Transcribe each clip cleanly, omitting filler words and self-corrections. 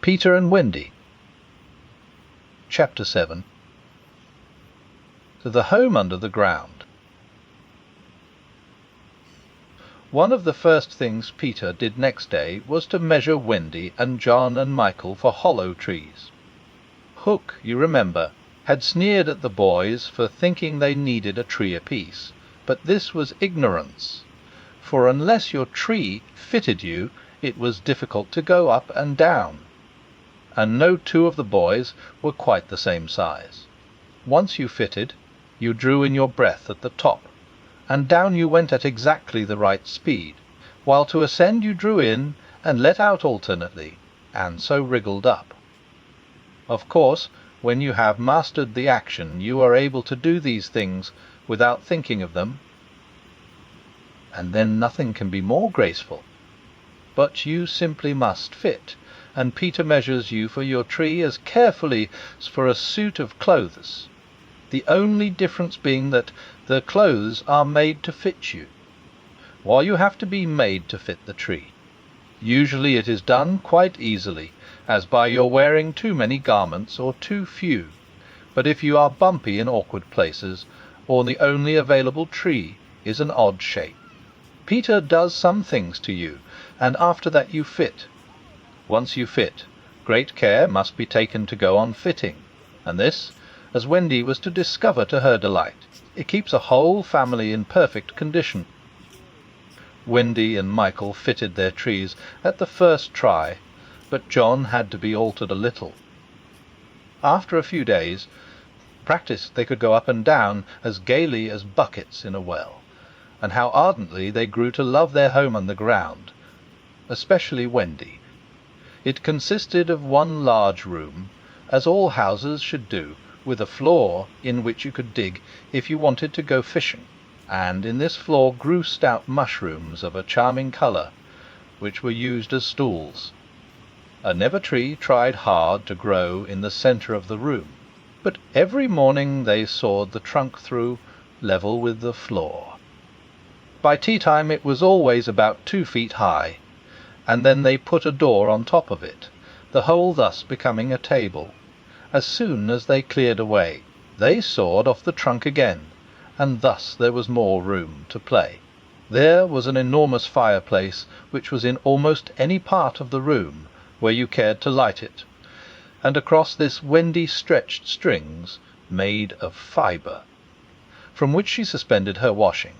Peter and Wendy. Chapter 7. To the home under the ground. One of the first things Peter did next day was to measure Wendy and John and Michael for hollow trees. Hook, you remember, had sneered at the boys for thinking they needed a tree apiece, but this was ignorance, for unless your tree fitted you, it was difficult to go up and down, and no two of the boys were quite the same size. Once you fitted, you drew in your breath at the top, and down you went at exactly the right speed, while to ascend you drew in and let out alternately, and so wriggled up. Of course, when you have mastered the action, you are able to do these things without thinking of them, and then nothing can be more graceful. But you simply must fit, and Peter measures you for your tree as carefully as for a suit of clothes, the only difference being that the clothes are made to fit you, while you have to be made to fit the tree. Usually it is done quite easily, as by your wearing too many garments or too few, but if you are bumpy in awkward places, or the only available tree is an odd shape, Peter does some things to you, and after that you fit. Once you fit, great care must be taken to go on fitting, and this, as Wendy was to discover to her delight, it keeps a whole family in perfect condition. Wendy and Michael fitted their trees at the first try, but John had to be altered a little. After a few days' practice they could go up and down as gaily as buckets in a well, and how ardently they grew to love their home on the ground, especially Wendy. It consisted of one large room, as all houses should do, with a floor in which you could dig if you wanted to go fishing, and in this floor grew stout mushrooms of a charming colour, which were used as stools. A never tree tried hard to grow in the centre of the room, but every morning they sawed the trunk through, level with the floor. By tea-time it was always about 2 feet high, and then they put a door on top of it, the whole thus becoming a table. As soon as they cleared away, they sawed off the trunk again, and thus there was more room to play. There was an enormous fireplace, which was in almost any part of the room where you cared to light it, and across this Wendy stretched strings made of fibre, from which she suspended her washing.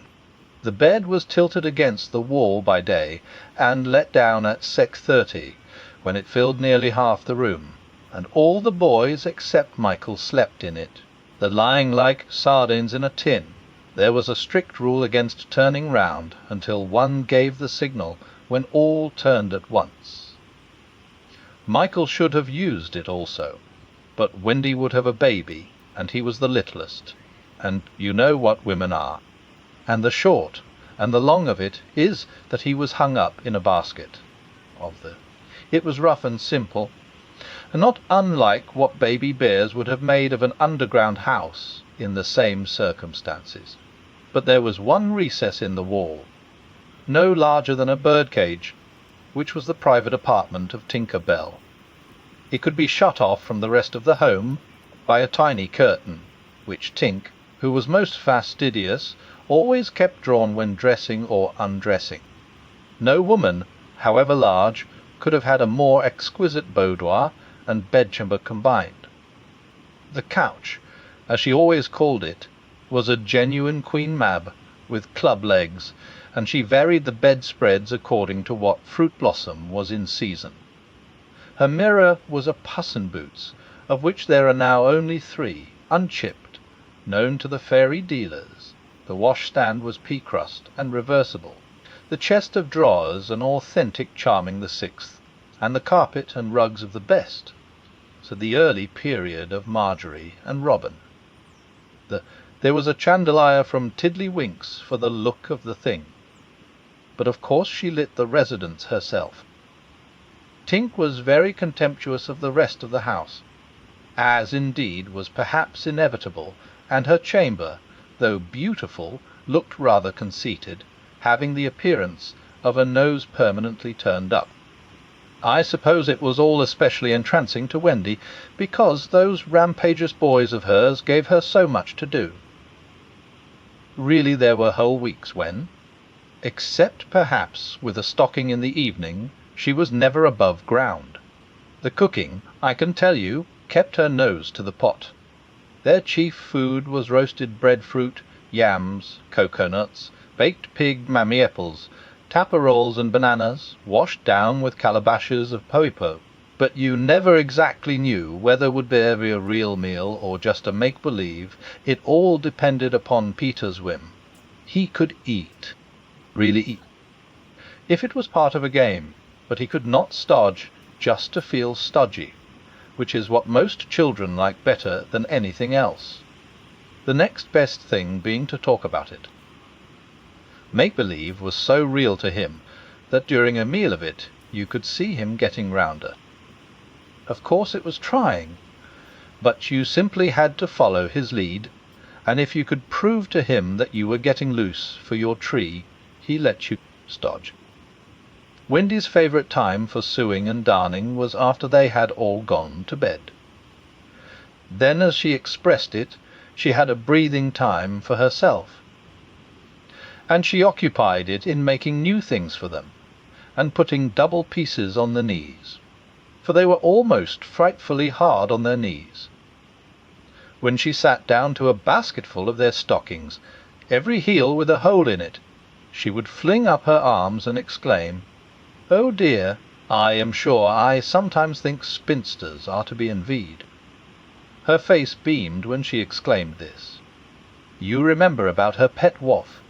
The bed was tilted against the wall by day, and let down at 6:30, when it filled nearly half the room, and all the boys except Michael slept in it, the lying like sardines in a tin. There was a strict rule against turning round until one gave the signal, when all turned at once. Michael should have used it also, but Wendy would have a baby, and he was the littlest, and you know what women are. And the short and the long of it is that he was hung up in a basket. It was rough and simple, and not unlike what baby bears would have made of an underground house in the same circumstances. But there was one recess in the wall, no larger than a bird-cage, which was the private apartment of Tinker Bell. It could be shut off from the rest of the home by a tiny curtain, which Tink, who was most fastidious, always kept drawn when dressing or undressing. No woman, however large, could have had a more exquisite boudoir and bedchamber combined. The couch, as she always called it, was a genuine Queen Mab, with club legs, and she varied the bedspreads according to what fruit blossom was in season. Her mirror was a Puss in Boots, of which there are now only 3, unchipped, known to the fairy dealers. The washstand was pea-crust and reversible, the chest of drawers an authentic Charming the Sixth, and the carpet and rugs of the best, so the early period of Marjorie and Robin. There was a chandelier from Tiddlywinks for the look of the thing, but of course she lit the residence herself. Tink was very contemptuous of the rest of the house, as indeed was perhaps inevitable, and her chamber, though beautiful, looked rather conceited, having the appearance of a nose permanently turned up. I suppose it was all especially entrancing to Wendy, because those rampageous boys of hers gave her so much to do. Really there were whole weeks when, except perhaps with a stocking in the evening, she was never above ground. The cooking, I can tell you, kept her nose to the pot. Their chief food was roasted breadfruit, yams, coconuts, baked pig mammiepples, tappa-rolls and bananas, washed down with calabashes of poipo. But you never exactly knew whether would be a real meal or just a make-believe. It all depended upon Peter's whim. He could eat, really eat, if it was part of a game, but he could not stodge just to feel stodgy, which is what most children like better than anything else, the next best thing being to talk about it. Make-believe was so real to him that during a meal of it you could see him getting rounder. Of course it was trying, but you simply had to follow his lead, and if you could prove to him that you were getting loose for your tree, he let you stodge. Wendy's favourite time for sewing and darning was after they had all gone to bed. Then, as she expressed it, she had a breathing time for herself, and she occupied it in making new things for them, and putting double pieces on the knees, for they were almost frightfully hard on their knees. When she sat down to a basketful of their stockings, every heel with a hole in it, she would fling up her arms and exclaim, "Oh dear, I am sure I sometimes think spinsters are to be envied." Her face beamed when she exclaimed this. You remember about her pet waif?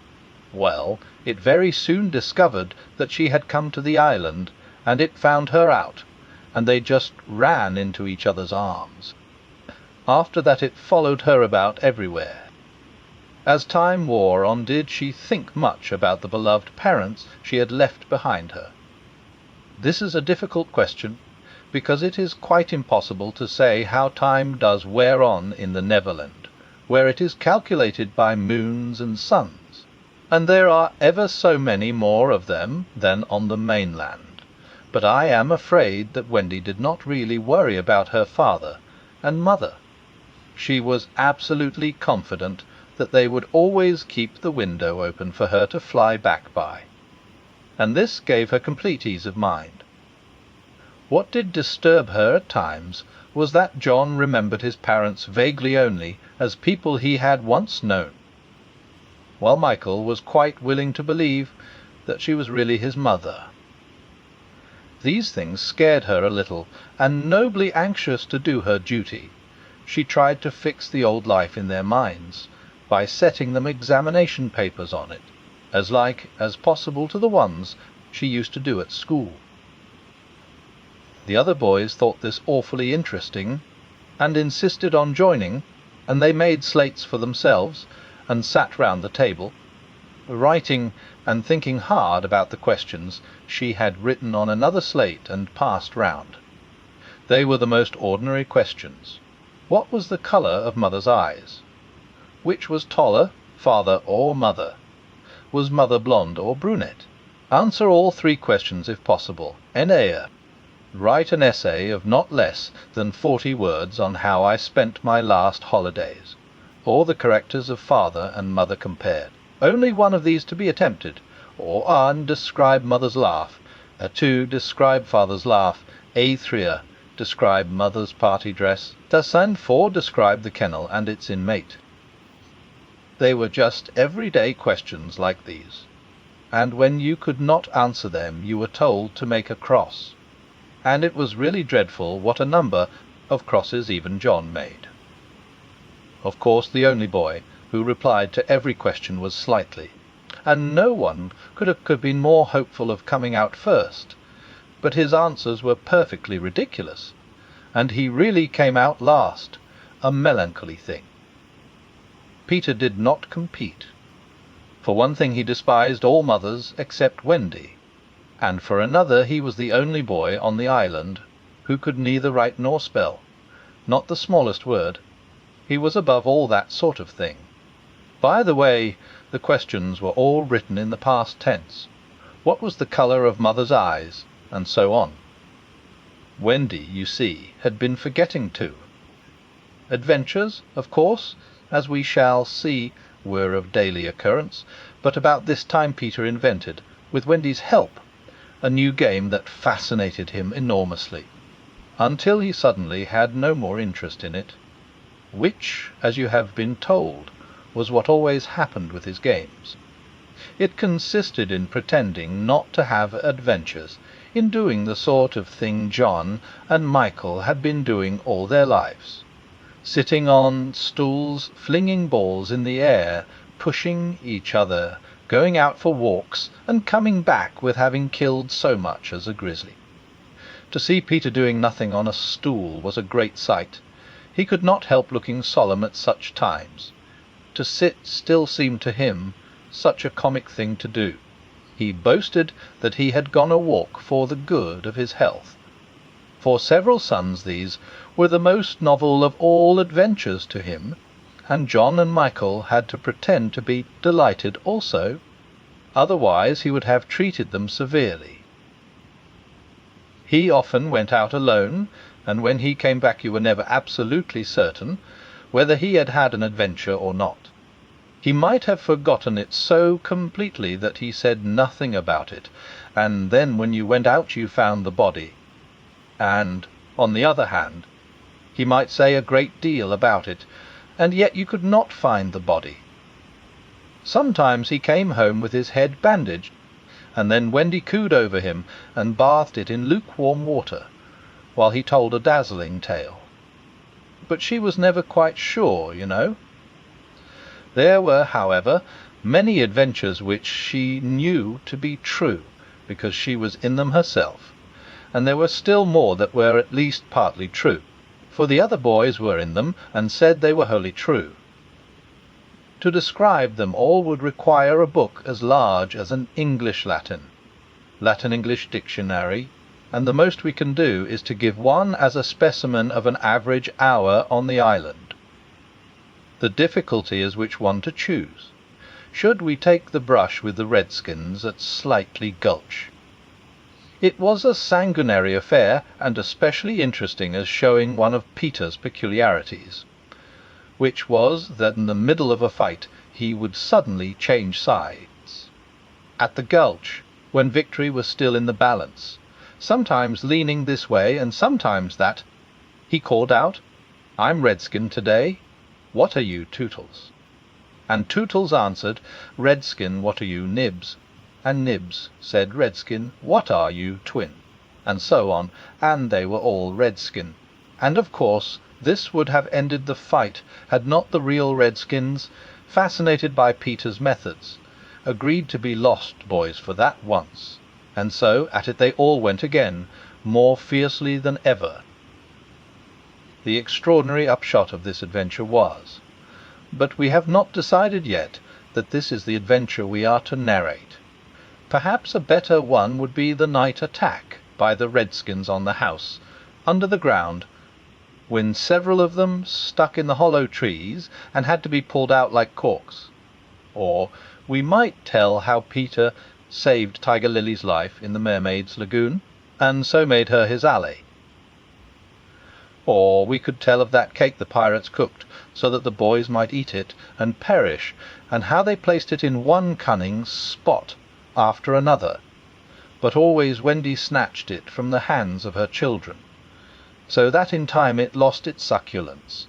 Well, it very soon discovered that she had come to the island, and it found her out, and they just ran into each other's arms. After that it followed her about everywhere. As time wore on did she think much about the beloved parents she had left behind her. This is a difficult question, because it is quite impossible to say how time does wear on in the Neverland, where it is calculated by moons and suns, and there are ever so many more of them than on the mainland. But I am afraid that Wendy did not really worry about her father and mother. She was absolutely confident that they would always keep the window open for her to fly back by, and this gave her complete ease of mind. What did disturb her at times was that John remembered his parents vaguely only as people he had once known, while Michael was quite willing to believe that she was really his mother. These things scared her a little, and nobly anxious to do her duty, she tried to fix the old life in their minds by setting them examination papers on it, as like as possible to the ones she used to do at school. The other boys thought this awfully interesting, and insisted on joining, and they made slates for themselves, and sat round the table, writing and thinking hard about the questions she had written on another slate and passed round. They were the most ordinary questions. What was the colour of mother's eyes? Which was taller, father or mother? Was mother blonde or brunette? Answer all three questions if possible. Enea. Write an essay of not less than 40 words on how I spent my last holidays, or the characters of father and mother compared. Only one of these to be attempted. Or and describe mother's laugh. 2. Describe father's laugh. 3. Describe mother's party dress. And 4. Describe the kennel and its inmate. They were just everyday questions like these, and when you could not answer them you were told to make a cross, and it was really dreadful what a number of crosses even John made. Of course the only boy who replied to every question was Slightly, and no one could have been more hopeful of coming out first, but his answers were perfectly ridiculous, and he really came out last, a melancholy thing. Peter did not compete. For one thing he despised all mothers except Wendy, and for another he was the only boy on the island who could neither write nor spell, not the smallest word. He was above all that sort of thing. By the way, the questions were all written in the past tense. What was the colour of mother's eyes, and so on. Wendy, you see, had been forgetting to. Adventures, of course, as we shall see, were of daily occurrence, but about this time Peter invented, with Wendy's help, a new game that fascinated him enormously, until he suddenly had no more interest in it, which, as you have been told, was what always happened with his games. It consisted in pretending not to have adventures, in doing the sort of thing John and Michael had been doing all their lives, sitting on stools, flinging balls in the air, pushing each other, going out for walks, and coming back with having killed so much as a grizzly. To see Peter doing nothing on a stool was a great sight. He could not help looking solemn at such times. To sit still seemed to him such a comic thing to do. He boasted that he had gone a walk for the good of his health. For several suns these were the most novel of all adventures to him, and John and Michael had to pretend to be delighted also, otherwise he would have treated them severely. He often went out alone, and when he came back you were never absolutely certain whether he had had an adventure or not. He might have forgotten it so completely that he said nothing about it, and then when you went out you found the body. And, on the other hand, he might say a great deal about it, and yet you could not find the body. Sometimes he came home with his head bandaged, and then Wendy cooed over him and bathed it in lukewarm water, while he told a dazzling tale. But she was never quite sure, you know. There were, however, many adventures which she knew to be true, because she was in them herself, and there were still more that were at least partly true, for the other boys were in them, and said they were wholly true. To describe them all would require a book as large as an Latin-English dictionary, and the most we can do is to give one as a specimen of an average hour on the island. The difficulty is which one to choose. Should we take the brush with the Redskins at Slightly Gulch? It was a sanguinary affair, and especially interesting as showing one of Peter's peculiarities, which was that in the middle of a fight he would suddenly change sides. At the Gulch, when victory was still in the balance, sometimes leaning this way and sometimes that, he called out, "I'm Redskin today. What are you, Tootles?" And Tootles answered, "Redskin, what are you, Nibs?" And Nibs said, "Redskin, what are you, Twin?" And so on, and they were all Redskin. And of course this would have ended the fight had not the real Redskins, fascinated by Peter's methods, agreed to be lost boys for that once, and so at it they all went again, more fiercely than ever. The extraordinary upshot of this adventure was, but we have not decided yet that this is the adventure we are to narrate. Perhaps a better one would be the night attack by the Redskins on the house, under the ground, when several of them stuck in the hollow trees and had to be pulled out like corks. Or we might tell how Peter saved Tiger Lily's life in the Mermaid's lagoon, and so made her his ally. Or we could tell of that cake the pirates cooked, so that the boys might eat it and perish, and how they placed it in one cunning spot after another, but always Wendy snatched it from the hands of her children, so that in time it lost its succulence,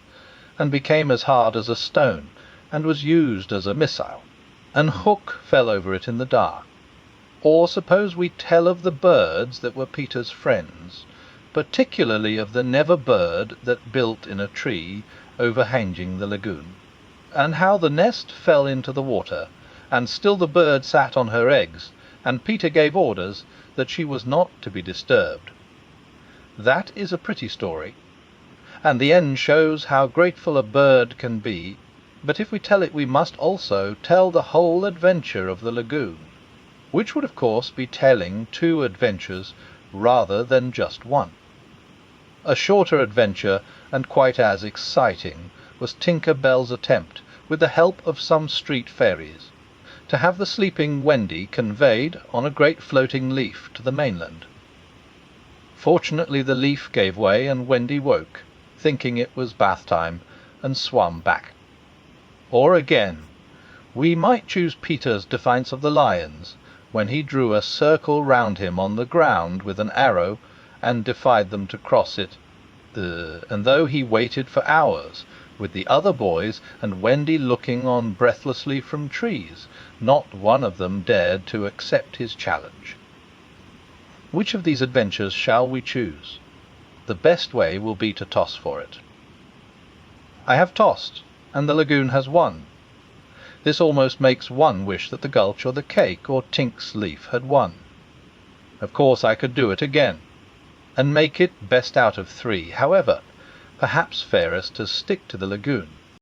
and became as hard as a stone, and was used as a missile, and Hook fell over it in the dark. Or suppose we tell of the birds that were Peter's friends, particularly of the never bird that built in a tree overhanging the lagoon, and how the nest fell into the water, and still the bird sat on her eggs, and Peter gave orders that she was not to be disturbed. That is a pretty story, and the end shows how grateful a bird can be, but if we tell it we must also tell the whole adventure of the lagoon, which would of course be telling two adventures rather than just one. A shorter adventure, and quite as exciting, was Tinker Bell's attempt, with the help of some street fairies, to have the sleeping Wendy conveyed on a great floating leaf to the mainland. Fortunately the leaf gave way, and Wendy woke, thinking it was bath time, and swam back. Or again, we might choose Peter's defiance of the lions, when he drew a circle round him on the ground with an arrow, and defied them to cross it. And though he waited for hours, with the other boys and Wendy looking on breathlessly from trees, not one of them dared to accept his challenge. Which of these adventures shall we choose? The best way will be to toss for it. I have tossed, and the lagoon has won. This almost makes one wish that the gulch or the cake or Tink's leaf had won. Of course I could do it again, and make it best out of 3. However, perhaps fairest to stick to the lagoon,